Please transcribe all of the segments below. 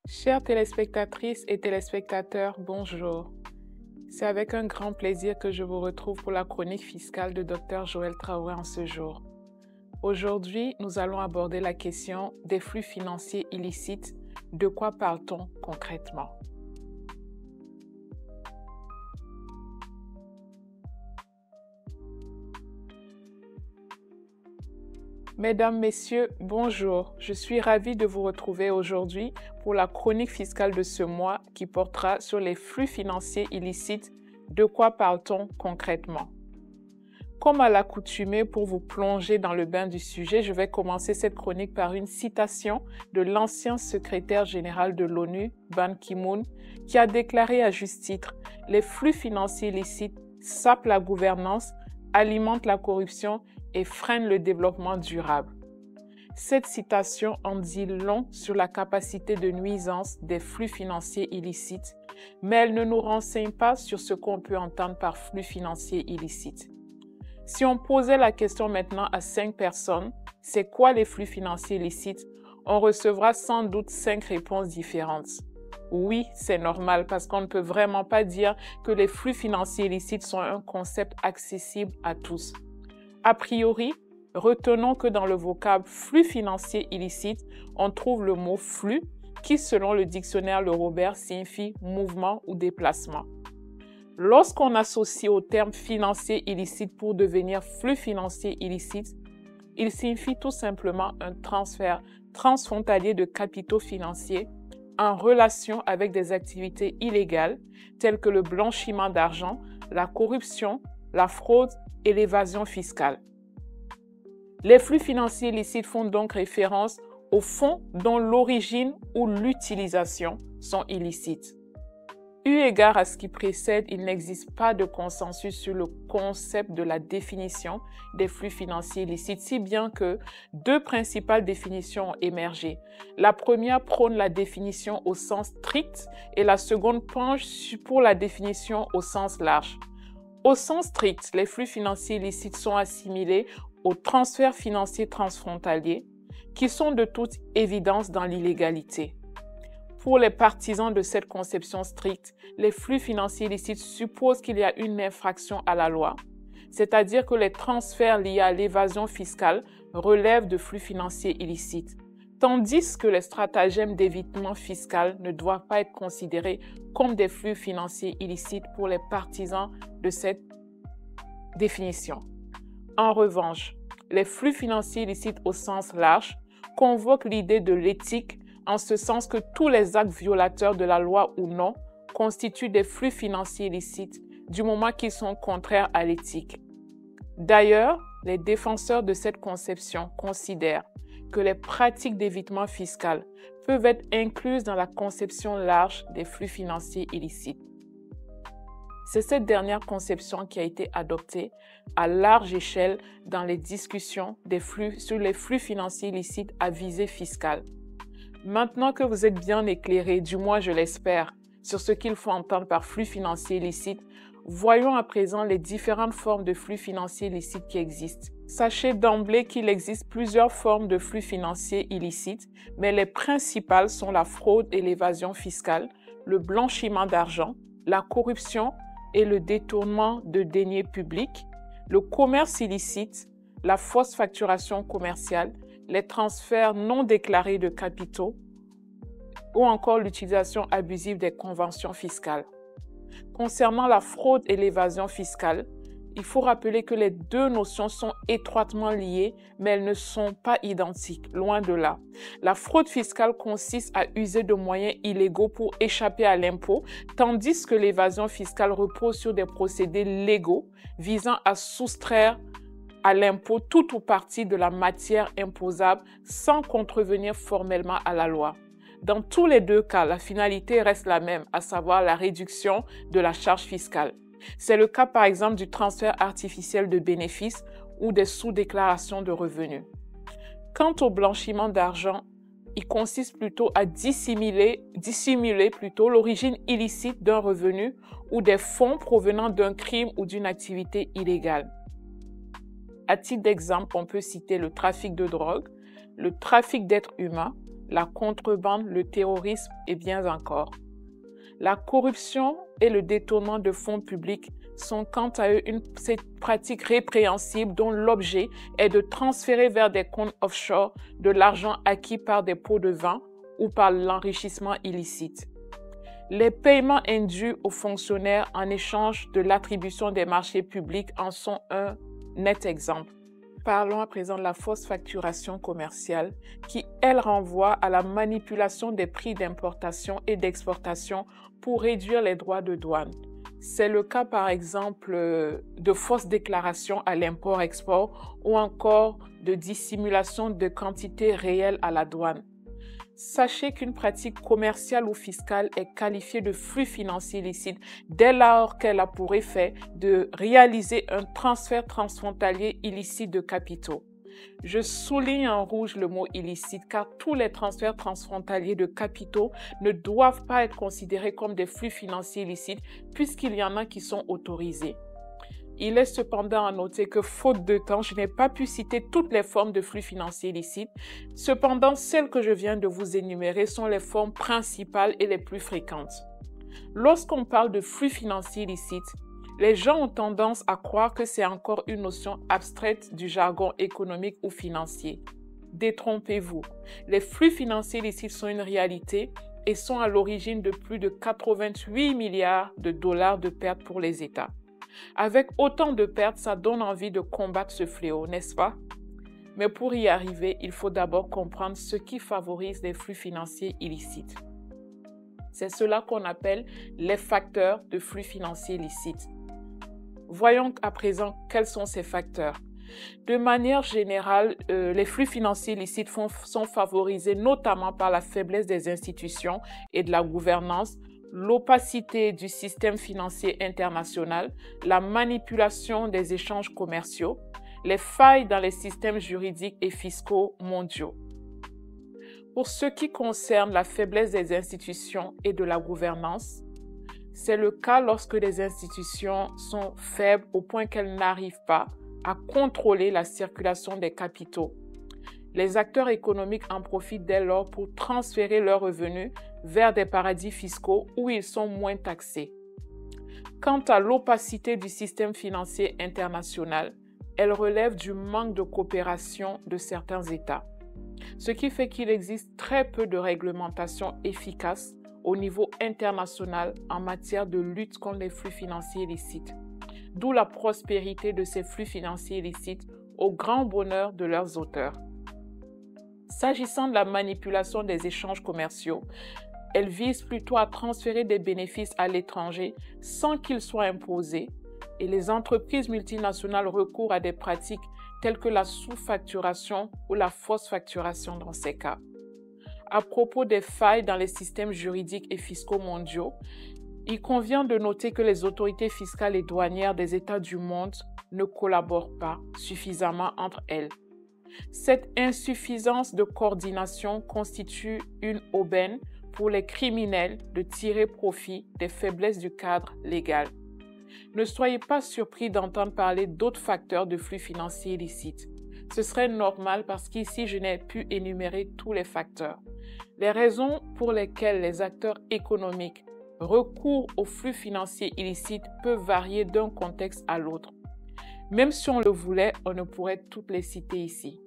Chères téléspectatrices et téléspectateurs, bonjour. C'est avec un grand plaisir que je vous retrouve pour la chronique fiscale de Dr Joël Traoré en ce jour. Aujourd'hui, nous allons aborder la question des flux financiers illicites. De quoi parle-t-on concrètement? Mesdames, Messieurs, bonjour. Je suis ravie de vous retrouver aujourd'hui pour la chronique fiscale de ce mois qui portera sur les flux financiers illicites. De quoi parle-t-on concrètement? Comme à l'accoutumée, pour vous plonger dans le bain du sujet, je vais commencer cette chronique par une citation de l'ancien secrétaire général de l'ONU, Ban Ki-moon, qui a déclaré à juste titre « Les flux financiers illicites sapent la gouvernance, alimentent la corruption et freinent le développement durable ». Cette citation en dit long sur la capacité de nuisance des flux financiers illicites, mais elle ne nous renseigne pas sur ce qu'on peut entendre par flux financiers illicites. Si on posait la question maintenant à 5 personnes, c'est quoi les flux financiers illicites? On recevra sans doute 5 réponses différentes. Oui, c'est normal parce qu'on ne peut vraiment pas dire que les flux financiers illicites sont un concept accessible à tous. A priori, retenons que dans le vocable flux financier illicite, on trouve le mot flux qui, selon le dictionnaire Le Robert, signifie mouvement ou déplacement. Lorsqu'on associe au terme financier illicite pour devenir flux financier illicite, il signifie tout simplement un transfert transfrontalier de capitaux financiers en relation avec des activités illégales telles que le blanchiment d'argent, la corruption, la fraude et l'évasion fiscale. Les flux financiers illicites font donc référence aux fonds dont l'origine ou l'utilisation sont illicites. Eu égard à ce qui précède, il n'existe pas de consensus sur le concept de la définition des flux financiers illicites, si bien que 2 principales définitions ont émergé. La première prône la définition au sens strict et la seconde penche pour la définition au sens large. Au sens strict, les flux financiers illicites sont assimilés aux transferts financiers transfrontaliers qui sont de toute évidence dans l'illégalité. Pour les partisans de cette conception stricte, les flux financiers illicites supposent qu'il y a une infraction à la loi, c'est-à-dire que les transferts liés à l'évasion fiscale relèvent de flux financiers illicites, tandis que les stratagèmes d'évitement fiscal ne doivent pas être considérés comme des flux financiers illicites pour les partisans de cette définition. En revanche, les flux financiers illicites au sens large convoquent l'idée de l'éthique en ce sens que tous les actes violateurs de la loi ou non constituent des flux financiers illicites du moment qu'ils sont contraires à l'éthique. D'ailleurs, les défenseurs de cette conception considèrent que les pratiques d'évitement fiscal peuvent être incluses dans la conception large des flux financiers illicites. C'est cette dernière conception qui a été adoptée à large échelle dans les discussions sur les flux financiers illicites à visée fiscale. Maintenant que vous êtes bien éclairés, du moins je l'espère, sur ce qu'il faut entendre par flux financiers illicites, voyons à présent les différentes formes de flux financiers illicites qui existent. Sachez d'emblée qu'il existe plusieurs formes de flux financiers illicites, mais les principales sont la fraude et l'évasion fiscale, le blanchiment d'argent, la corruption et le détournement de deniers publics, le commerce illicite, la fausse facturation commerciale, les transferts non déclarés de capitaux ou encore l'utilisation abusive des conventions fiscales. Concernant la fraude et l'évasion fiscale, il faut rappeler que les 2 notions sont étroitement liées, mais elles ne sont pas identiques, loin de là. La fraude fiscale consiste à user de moyens illégaux pour échapper à l'impôt, tandis que l'évasion fiscale repose sur des procédés légaux visant à soustraire à l'impôt tout ou partie de la matière imposable sans contrevenir formellement à la loi. Dans tous les 2 cas, la finalité reste la même, à savoir la réduction de la charge fiscale. C'est le cas par exemple du transfert artificiel de bénéfices ou des sous-déclarations de revenus. Quant au blanchiment d'argent, il consiste plutôt à dissimuler l'origine illicite d'un revenu ou des fonds provenant d'un crime ou d'une activité illégale. À titre d'exemple, on peut citer le trafic de drogue, le trafic d'êtres humains, la contrebande, le terrorisme et bien encore. La corruption et le détournement de fonds publics sont quant à eux ces pratiques répréhensibles dont l'objet est de transférer vers des comptes offshore de l'argent acquis par des pots de vin ou par l'enrichissement illicite. Les paiements indus aux fonctionnaires en échange de l'attribution des marchés publics en sont un net exemple. Parlons à présent de la fausse facturation commerciale qui, elle, renvoie à la manipulation des prix d'importation et d'exportation pour réduire les droits de douane. C'est le cas par exemple de fausses déclarations à l'import-export ou encore de dissimulation de quantités réelles à la douane. Sachez qu'une pratique commerciale ou fiscale est qualifiée de flux financier illicite dès lors qu'elle a pour effet de réaliser un transfert transfrontalier illicite de capitaux. Je souligne en rouge le mot illicite car tous les transferts transfrontaliers de capitaux ne doivent pas être considérés comme des flux financiers illicites puisqu'il y en a qui sont autorisés. Il est cependant à noter que, faute de temps, je n'ai pas pu citer toutes les formes de flux financiers illicites. Cependant, celles que je viens de vous énumérer sont les formes principales et les plus fréquentes. Lorsqu'on parle de flux financiers illicites, les gens ont tendance à croire que c'est encore une notion abstraite du jargon économique ou financier. Détrompez-vous, les flux financiers illicites sont une réalité et sont à l'origine de plus de 88 milliards de dollars de pertes pour les États. Avec autant de pertes, ça donne envie de combattre ce fléau, n'est-ce pas? Mais pour y arriver, il faut d'abord comprendre ce qui favorise les flux financiers illicites. C'est cela qu'on appelle les facteurs de flux financiers illicites. Voyons à présent quels sont ces facteurs. De manière générale, les flux financiers illicites sont favorisés notamment par la faiblesse des institutions et de la gouvernance, l'opacité du système financier international, la manipulation des échanges commerciaux, les failles dans les systèmes juridiques et fiscaux mondiaux. Pour ce qui concerne la faiblesse des institutions et de la gouvernance, c'est le cas lorsque les institutions sont faibles au point qu'elles n'arrivent pas à contrôler la circulation des capitaux. Les acteurs économiques en profitent dès lors pour transférer leurs revenus vers des paradis fiscaux où ils sont moins taxés. Quant à l'opacité du système financier international, elle relève du manque de coopération de certains États, ce qui fait qu'il existe très peu de réglementation efficace au niveau international en matière de lutte contre les flux financiers illicites, d'où la prospérité de ces flux financiers illicites au grand bonheur de leurs auteurs. S'agissant de la manipulation des échanges commerciaux, elle vise plutôt à transférer des bénéfices à l'étranger sans qu'ils soient imposés et les entreprises multinationales recourent à des pratiques telles que la sous-facturation ou la fausse facturation dans ces cas. À propos des failles dans les systèmes juridiques et fiscaux mondiaux, il convient de noter que les autorités fiscales et douanières des États du monde ne collaborent pas suffisamment entre elles. Cette insuffisance de coordination constitue une aubaine pour les criminels de tirer profit des faiblesses du cadre légal. Ne soyez pas surpris d'entendre parler d'autres facteurs de flux financiers illicites. Ce serait normal parce qu'ici, je n'ai pu énumérer tous les facteurs. Les raisons pour lesquelles les acteurs économiques recourent aux flux financiers illicites peuvent varier d'un contexte à l'autre. Même si on le voulait, on ne pourrait toutes les citer ici.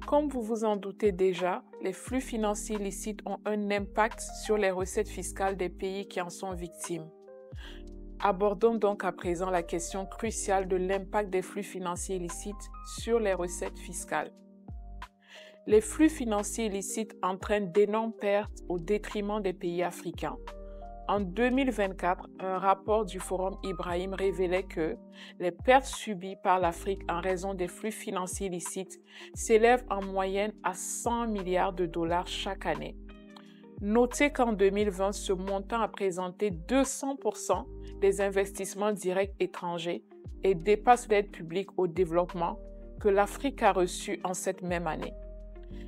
Comme vous vous en doutez déjà, les flux financiers illicites ont un impact sur les recettes fiscales des pays qui en sont victimes. Abordons donc à présent la question cruciale de l'impact des flux financiers illicites sur les recettes fiscales. Les flux financiers illicites entraînent d'énormes pertes au détriment des pays africains. En 2024, un rapport du Forum Ibrahim révélait que les pertes subies par l'Afrique en raison des flux financiers illicites s'élèvent en moyenne à 100 milliards de dollars chaque année. Notez qu'en 2020, ce montant a présenté 200% des investissements directs étrangers et dépasse l'aide publique au développement que l'Afrique a reçue en cette même année.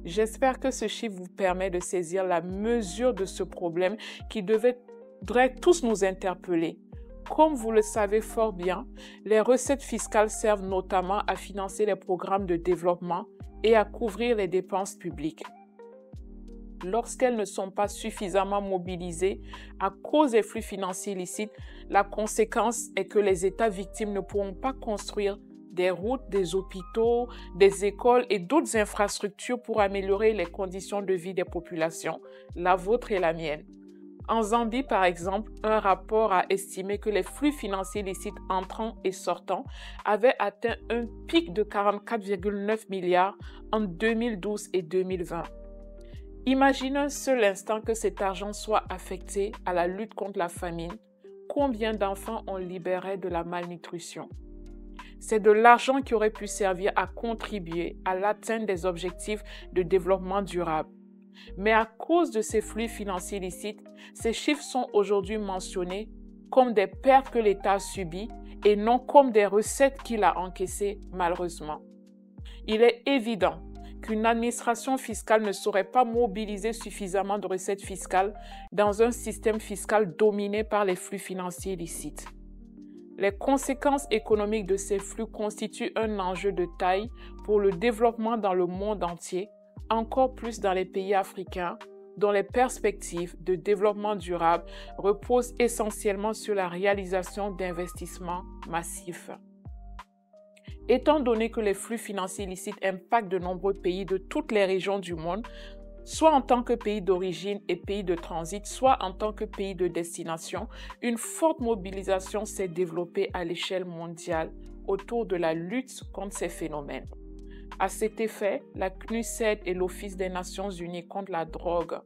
J'espère que ce chiffre vous permet de saisir la mesure de ce problème qui devrait tous nous interpeller. Comme vous le savez fort bien, les recettes fiscales servent notamment à financer les programmes de développement et à couvrir les dépenses publiques. lorsqu'elles ne sont pas suffisamment mobilisées à cause des flux financiers illicites, la conséquence est que les États victimes ne pourront pas construire des routes, des hôpitaux, des écoles et d'autres infrastructures pour améliorer les conditions de vie des populations, la vôtre et la mienne. En Zambie, par exemple, un rapport a estimé que les flux financiers illicites entrants et sortants avaient atteint un pic de 44,9 milliards en 2012 et 2020. Imaginez un seul instant que cet argent soit affecté à la lutte contre la famine. Combien d'enfants on libérait de la malnutrition? C'est de l'argent qui aurait pu servir à contribuer à l'atteinte des objectifs de développement durable. Mais à cause de ces flux financiers illicites, ces chiffres sont aujourd'hui mentionnés comme des pertes que l'État a subies et non comme des recettes qu'il a encaissées malheureusement. Il est évident qu'une administration fiscale ne saurait pas mobiliser suffisamment de recettes fiscales dans un système fiscal dominé par les flux financiers illicites. Les conséquences économiques de ces flux constituent un enjeu de taille pour le développement dans le monde entier, encore plus dans les pays africains, dont les perspectives de développement durable reposent essentiellement sur la réalisation d'investissements massifs. Étant donné que les flux financiers illicites impactent de nombreux pays de toutes les régions du monde, soit en tant que pays d'origine et pays de transit, soit en tant que pays de destination, une forte mobilisation s'est développée à l'échelle mondiale autour de la lutte contre ces phénomènes. À cet effet, la CNUSED et l'Office des Nations Unies contre la drogue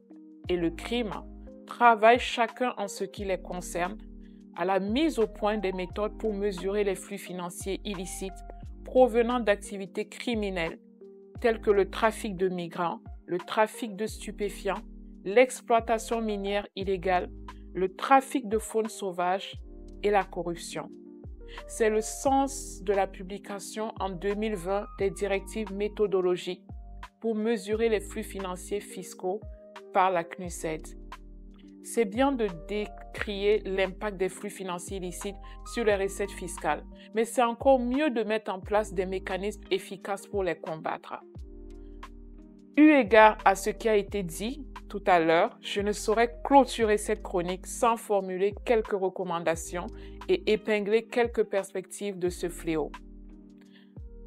et le crime travaillent chacun en ce qui les concerne à la mise au point des méthodes pour mesurer les flux financiers illicites provenant d'activités criminelles telles que le trafic de migrants, le trafic de stupéfiants, l'exploitation minière illégale, le trafic de faune sauvage et la corruption. C'est le sens de la publication en 2020 des directives méthodologiques pour mesurer les flux financiers fiscaux par la CNUSED. C'est bien de décrier l'impact des flux financiers illicites sur les recettes fiscales, mais c'est encore mieux de mettre en place des mécanismes efficaces pour les combattre. Eu égard à ce qui a été dit tout à l'heure, je ne saurais clôturer cette chronique sans formuler quelques recommandations et épingler quelques perspectives de ce fléau.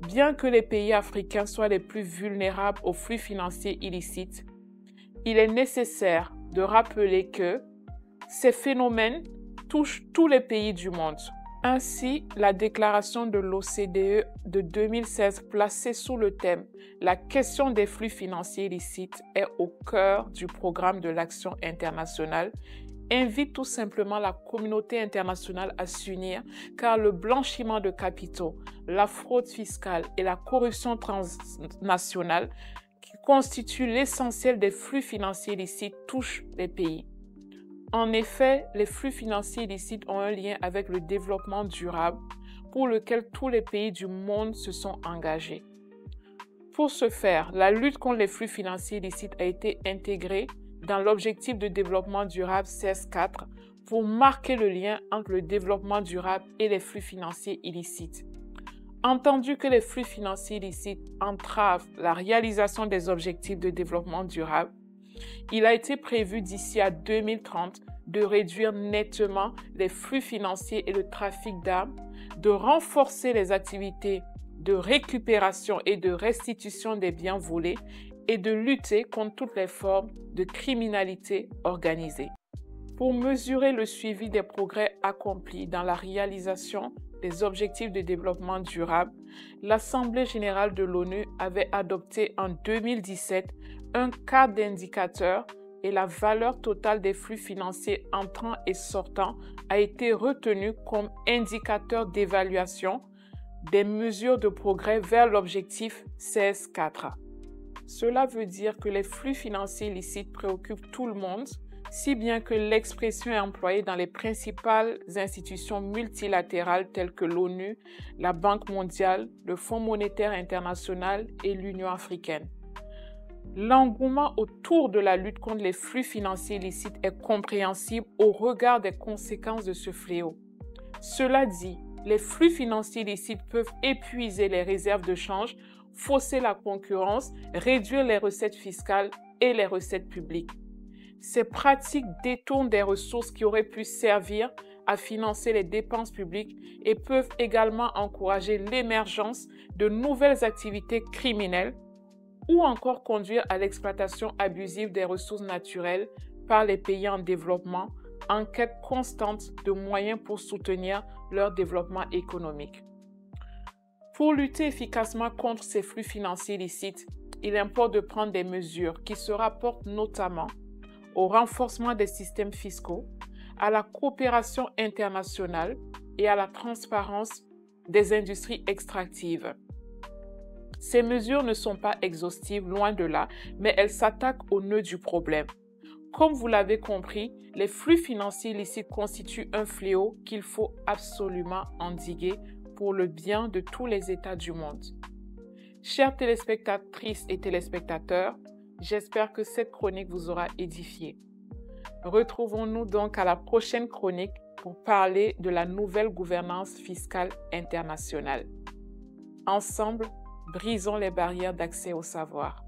Bien que les pays africains soient les plus vulnérables aux flux financiers illicites, il est nécessaire de rappeler que ces phénomènes touchent tous les pays du monde. Ainsi, la déclaration de l'OCDE de 2016 placée sous le thème « La question des flux financiers illicites est au cœur du programme de l'action internationale » invite tout simplement la communauté internationale à s'unir car le blanchiment de capitaux, la fraude fiscale et la corruption transnationale qui constituent l'essentiel des flux financiers illicites touchent les pays. En effet, les flux financiers illicites ont un lien avec le développement durable pour lequel tous les pays du monde se sont engagés. Pour ce faire, la lutte contre les flux financiers illicites a été intégrée dans l'objectif de développement durable CS4 pour marquer le lien entre le développement durable et les flux financiers illicites. Entendu que les flux financiers illicites entravent la réalisation des objectifs de développement durable, il a été prévu d'ici à 2030 de réduire nettement les flux financiers et le trafic d'armes, de renforcer les activités de récupération et de restitution des biens volés et de lutter contre toutes les formes de criminalité organisée. Pour mesurer le suivi des progrès accomplis dans la réalisation des objectifs de développement durable, l'Assemblée générale de l'ONU avait adopté en 2017 un cadre d'indicateurs et la valeur totale des flux financiers entrants et sortants a été retenue comme indicateur d'évaluation des mesures de progrès vers l'objectif CS4. Cela veut dire que les flux financiers illicites préoccupent tout le monde, si bien que l'expression est employée dans les principales institutions multilatérales telles que l'ONU, la Banque mondiale, le Fonds monétaire international et l'Union africaine. L'engouement autour de la lutte contre les flux financiers illicites est compréhensible au regard des conséquences de ce fléau. Cela dit, les flux financiers illicites peuvent épuiser les réserves de change, fausser la concurrence, réduire les recettes fiscales et les recettes publiques. Ces pratiques détournent des ressources qui auraient pu servir à financer les dépenses publiques et peuvent également encourager l'émergence de nouvelles activités criminelles ou encore conduire à l'exploitation abusive des ressources naturelles par les pays en développement en quête constante de moyens pour soutenir leur développement économique. Pour lutter efficacement contre ces flux financiers illicites, il importe de prendre des mesures qui se rapportent notamment au renforcement des systèmes fiscaux, à la coopération internationale et à la transparence des industries extractives. Ces mesures ne sont pas exhaustives, loin de là, mais elles s'attaquent au nœud du problème. Comme vous l'avez compris, les flux financiers illicites constituent un fléau qu'il faut absolument endiguer pour le bien de tous les États du monde. Chères téléspectatrices et téléspectateurs, j'espère que cette chronique vous aura édifié. Retrouvons-nous donc à la prochaine chronique pour parler de la nouvelle gouvernance fiscale internationale. Ensemble, brisons les barrières d'accès au savoir.